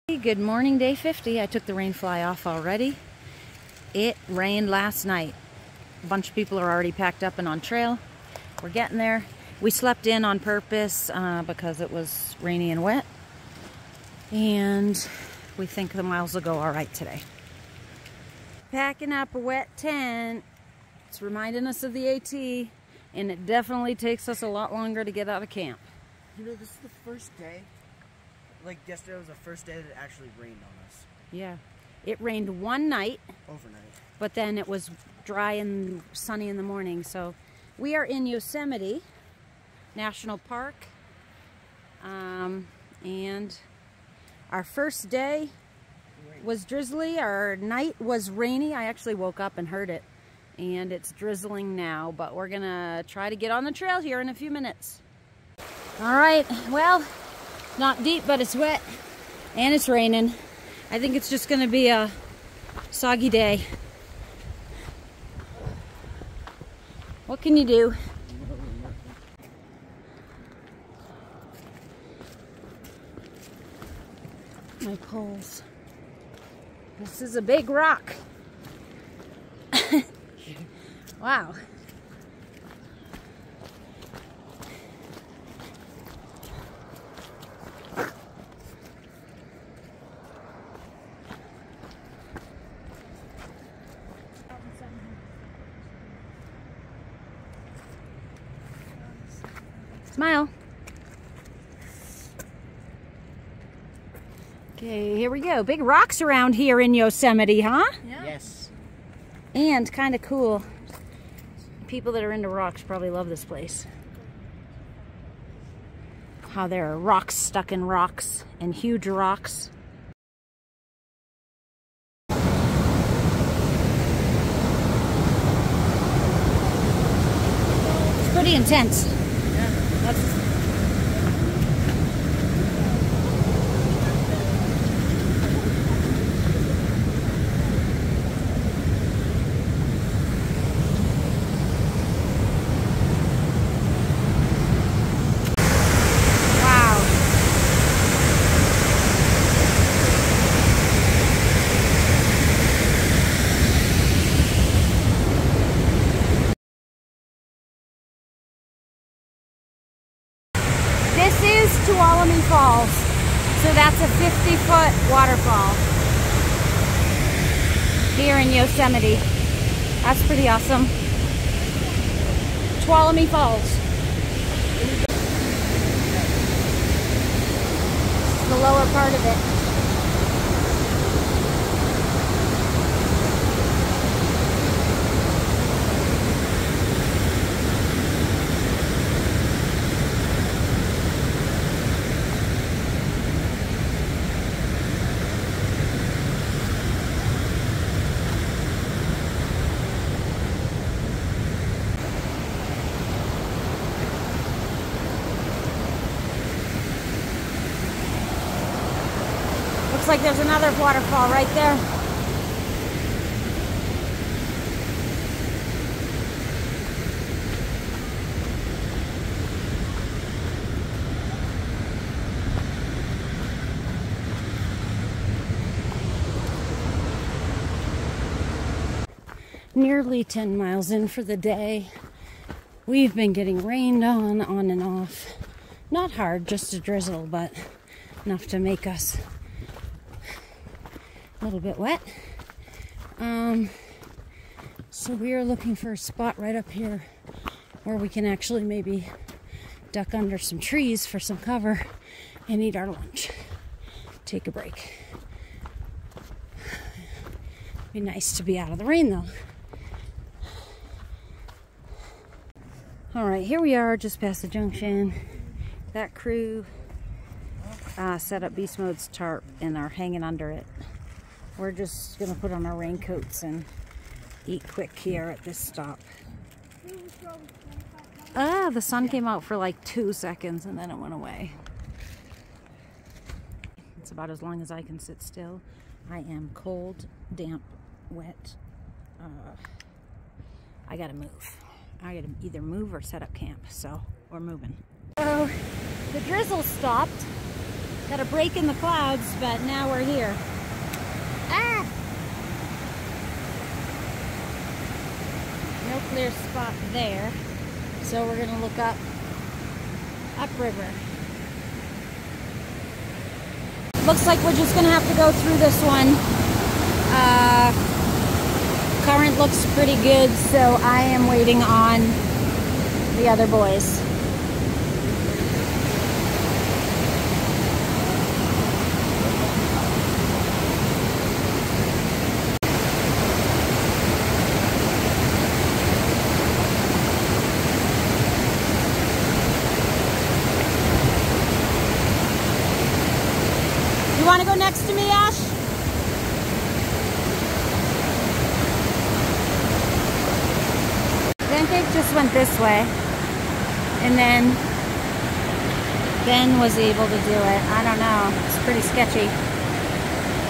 Good morning, day 50. I took the rain fly off already. It rained last night. A bunch of people are already packed up and on trail. We're getting there. We slept in on purpose because it was rainy and wet. And we think the miles will go all right today. Packing up a wet tent. It's reminding us of the AT, and it definitely takes us a lot longer to get out of camp. You know, this is the first day. Like yesterday was the first day that it actually rained on us. Yeah. It rained one night. Overnight. But then it was dry and sunny in the morning. So we are in Yosemite National Park. And our first day was drizzly. Our night was rainy. I actually woke up and heard it. And it's drizzling now. But we're going to try to get on the trail here in a few minutes. All right. Well, not deep, but it's wet. And it's raining. I think it's just going to be a soggy day. What can you do? My poles. This is a big rock. Wow. Smile. Okay, here we go. Big rocks around here in Yosemite, huh? Yeah. Yes. And kind of cool. People that are into rocks probably love this place. How there are rocks stuck in rocks and huge rocks. It's pretty intense. This is Tuolumne Falls, so that's a 50-foot waterfall here in Yosemite. That's pretty awesome. Tuolumne Falls. This is the lower part of it. Looks like there's another waterfall right there. Nearly 10 miles in for the day. We've been getting rained on and off. Not hard, just a drizzle, but enough to make us a little bit wet. So we are looking for a spot right up here where we can actually maybe duck under some trees for some cover and eat our lunch. Take a break. Be nice to be out of the rain though. All right, here we are just past the junction. That crew set up Beast Mode's tarp and are hanging under it. We're just gonna put on our raincoats and eat quick here at this stop. The sun came out for like 2 seconds and then it went away. It's about as long as I can sit still. I am cold, damp, wet. I gotta move. I gotta either move or set up camp, so we're moving. So the drizzle stopped. Got a break in the clouds, but now we're here. Ah! No clear spot there. So we're gonna look upriver. Looks like we're just gonna have to go through this one. Current looks pretty good, so I am waiting on the other boys. You want to go next to me, Ash? Pancake just went this way, and then Ben was able to do it. I don't know. It's pretty sketchy.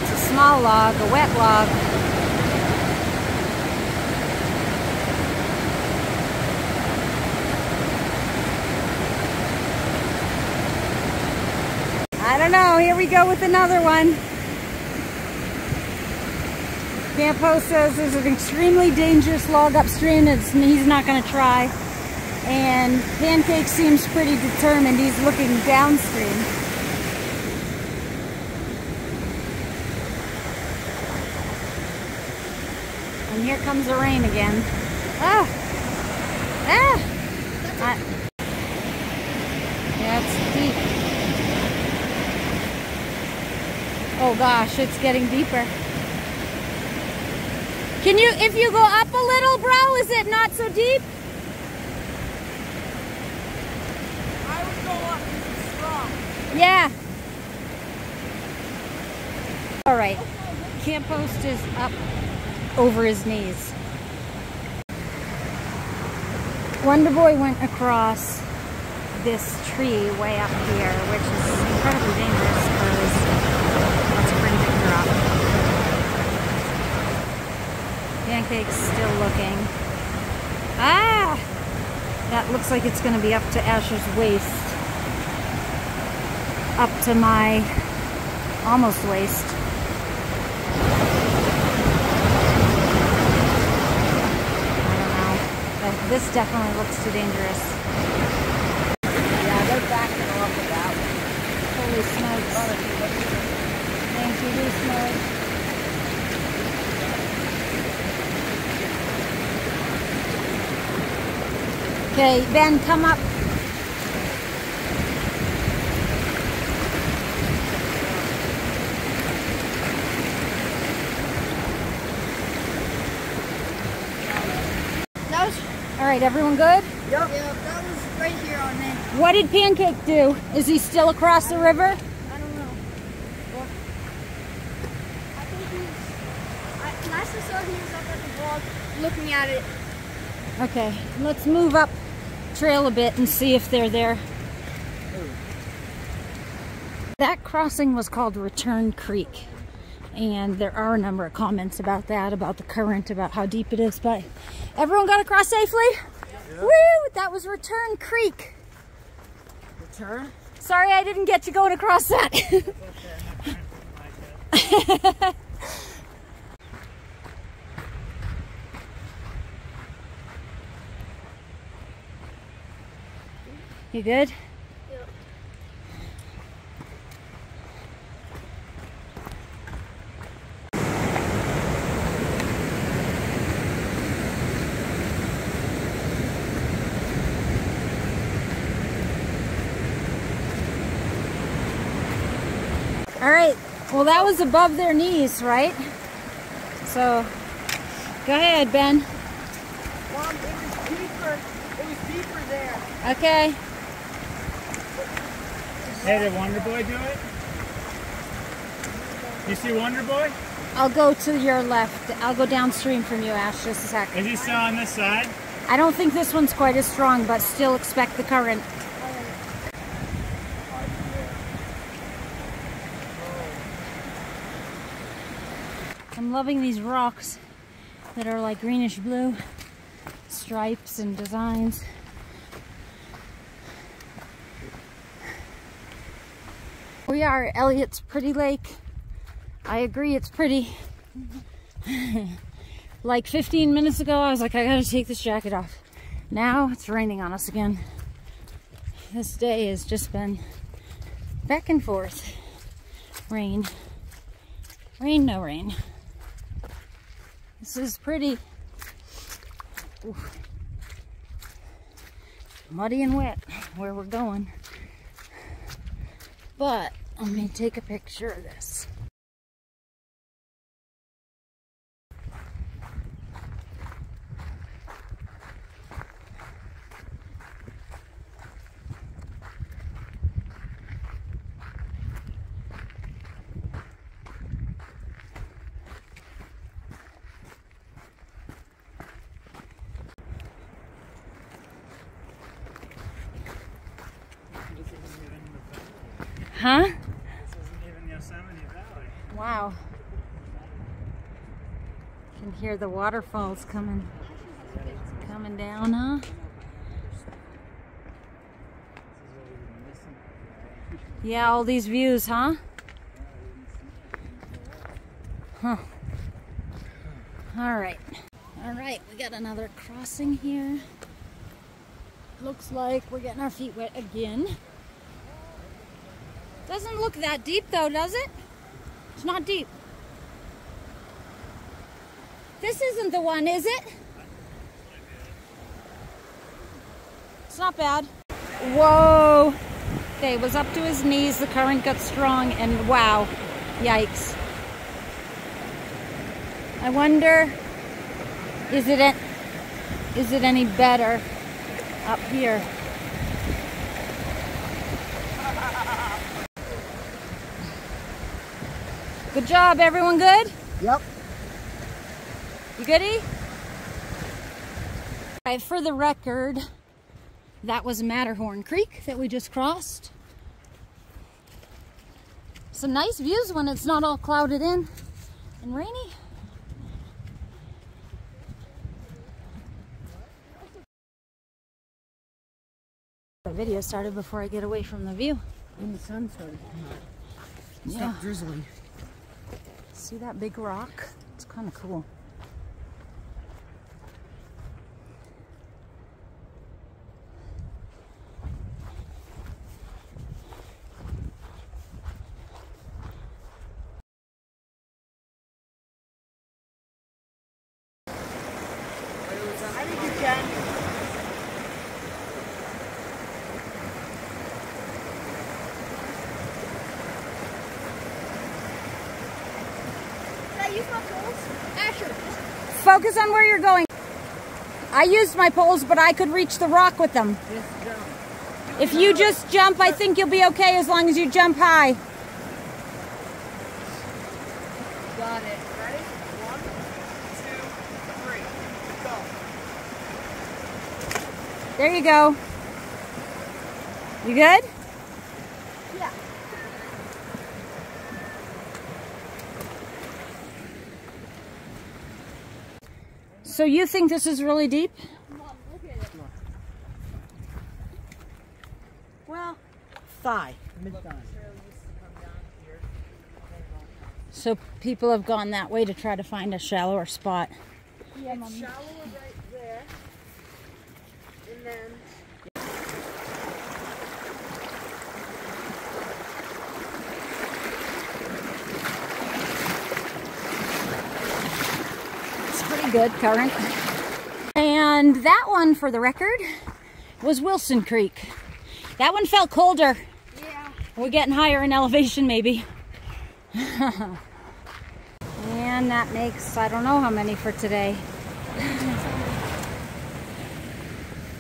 It's a small log, a wet log. I don't know. Here we go with another one. Campo says there's an extremely dangerous log upstream and he's not going to try. And Pancake seems pretty determined. He's looking downstream. And here comes the rain again. Ah! Ah! Yeah, it's deep. Oh gosh, it's getting deeper. Can you, if you go up a little, bro, is it not so deep? I would go up because it's strong. Yeah. All right. Camp post is up over his knees. Wonder Boy went across this tree way up here, which is incredibly dangerous because that's a pretty big drop. Pancake's still looking. Ah! That looks like it's going to be up to Asher's waist. Up to my almost waist. I don't know. This definitely looks too dangerous. Yeah, they're backing off of that one. Holy smokes. Thank you, Smokes. Okay, Ben, come up. That was... All right, everyone good? Yep. Yeah, that was right here on me. What did Pancake do? Is he still across the river? I don't know. Well, I think he's... Last I saw, he was up at the wall looking at it. Okay, let's move up trail a bit and see if they're there. That crossing was called Return Creek, and there are a number of comments about that, about the current, about how deep it is, but everyone got across safely? Yeah. Woo! That was Return Creek. Return? Sorry I didn't get you going across that. You good? Yep. All right. Well, that was above their knees, right? So, go ahead, Ben. Mom, it was deeper. It was deeper there. Okay. Hey, did Wonder Boy do it? You see Wonder Boy? I'll go to your left. I'll go downstream from you, Ash, just a sec. Is he still on this side? I don't think this one's quite as strong, but still expect the current. I'm loving these rocks that are like greenish blue, stripes and designs. We are at Elliott's Pretty Lake. I agree, it's pretty. Like 15 minutes ago, I was like, I gotta take this jacket off. Now it's raining on us again. This day has just been back and forth. Rain. Rain, no rain. This is pretty. Oof. Muddy and wet where we're going. But I'm gonna take a picture of this. Huh? This isn't even Yosemite Valley. Wow. You can hear the waterfalls coming down, huh? Yeah, all these views, huh? Huh. All right, we got another crossing here. Looks like we're getting our feet wet again. Doesn't look that deep though, does it? It's not deep. This isn't the one, is it? It's not bad. Whoa. Okay, it was up to his knees. The current got strong and wow. Yikes. I wonder, is it any better up here? Good job, everyone good? Yep. You goody? Alright, for the record, that was Matterhorn Creek that we just crossed. Some nice views when it's not all clouded in and rainy. The video started before I get away from the view. And the sun started to come out. It's Yeah. like drizzly. See that big rock? It's kind of cool. I think you can. Did I use my poles? Asher. Focus on where you're going. I used my poles, but I could reach the rock with them. Just jump. If you just jump, I think you'll be okay as long as you jump high. Got it. Ready? 1, 2, 3, go. There you go. You good? Yeah. So you think this is really deep? Mom, look at it. Well, thigh. Mid-thigh. So people have gone that way to try to find a shallower spot. Yeah, Mom. Shallower right there. And then... It's pretty good current. And that one, for the record, was Wilson Creek. That one felt colder. Yeah. We're getting higher in elevation, maybe. And that makes, I don't know how many for today.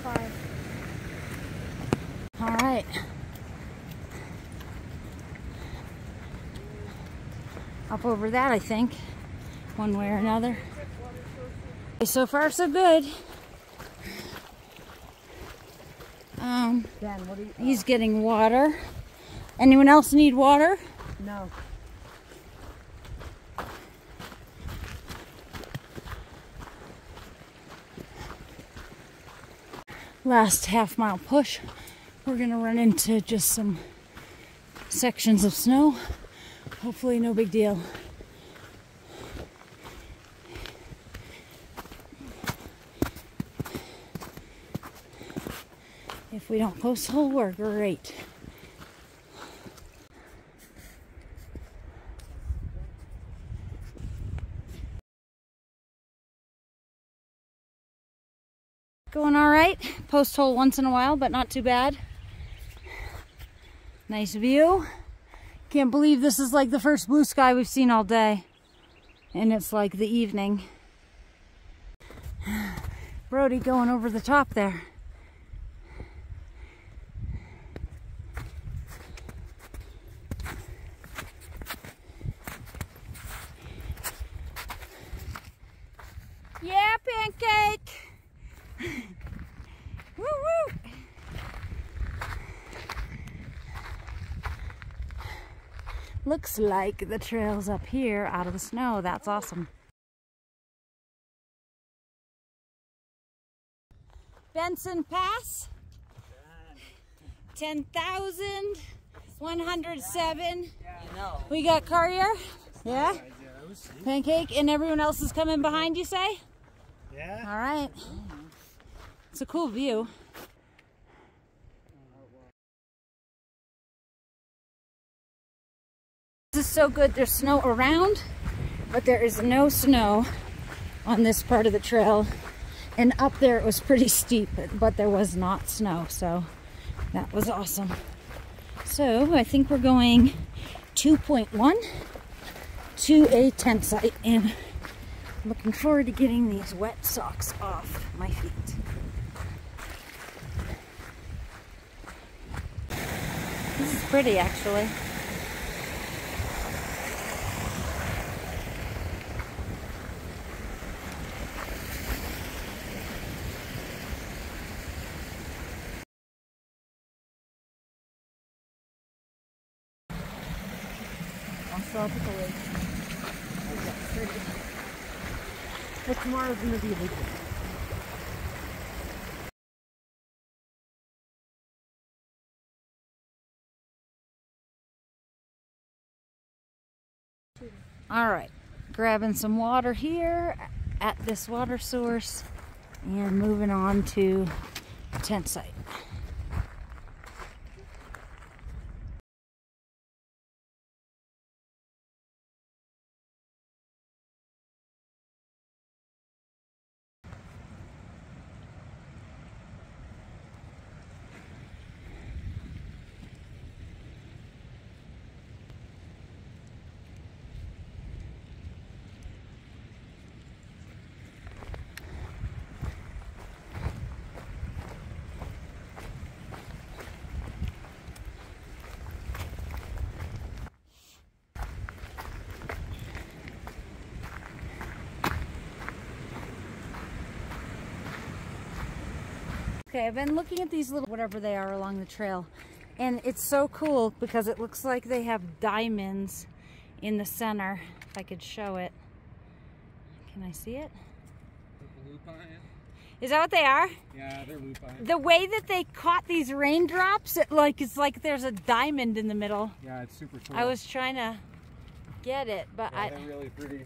5. All right. Up over that, I think, one way or another. Okay, so far, so good. Dan, what do you... He's getting water. Anyone else need water? No. Last half-mile push. We're gonna run into just some sections of snow. Hopefully no big deal. If we don't post hole, we're great. Going all right. Post hole once in a while, but not too bad. Nice view. Can't believe this is like the first blue sky we've seen all day. And it's like the evening. Brody going over the top there. Yeah, Pancake! Woo woo! Looks like the trail's up here out of the snow. That's awesome. Benson Pass. 10,107. We got Courier. Yeah? Pancake, and everyone else is coming behind you, say? Yeah. All right. It's a cool view. This is so good. There's snow around, but there is no snow on this part of the trail. And up there it was pretty steep, but there was not snow, so that was awesome. So I think we're going 2.1 to a tent site, and looking forward to getting these wet socks off my feet. This is pretty, actually. I'll put the lake. But tomorrow's gonna be a big day. All right, grabbing some water here at this water source and moving on to the tent site. Okay, I've been looking at these little whatever they are along the trail, and it's so cool because it looks like they have diamonds in the center. If I could show it. Can I see it? Lupine. Is that what they are? Yeah, they're lupine. The way that they caught these raindrops, it's like there's a diamond in the middle. Yeah, it's super cool. I was trying to get it, but yeah, they're really pretty.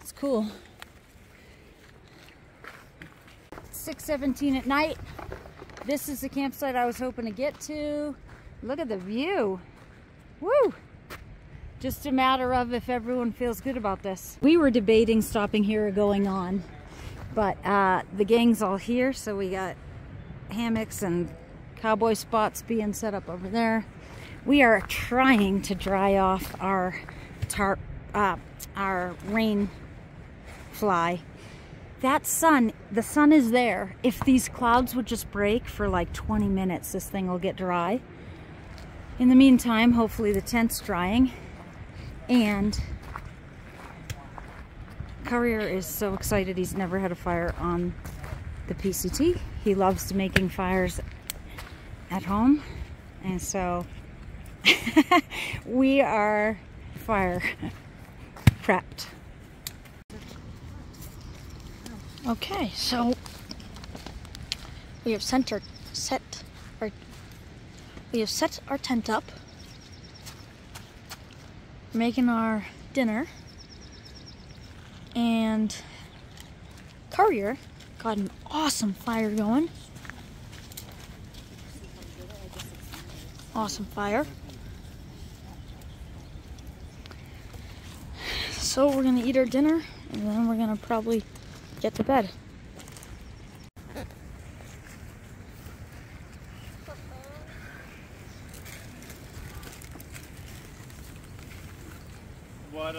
It's cool. 6:17 at night. This is the campsite I was hoping to get to. Look at the view. Woo! Just a matter of if everyone feels good about this. We were debating stopping here or going on, but the gang's all here, so we got hammocks and cowboy spots being set up over there. We are trying to dry off our rain fly. That sun, the sun is there. If these clouds would just break for like 20 minutes, this thing will get dry. In the meantime, hopefully the tent's drying. And Courier is so excited. He's never had a fire on the PCT. He loves making fires at home. And so we are fire prepped. Okay, so we have set our We have set our tent up, making our dinner, and Courier got an awesome fire going. Awesome fire. So we're gonna eat our dinner, and then we're gonna probably get to bed. What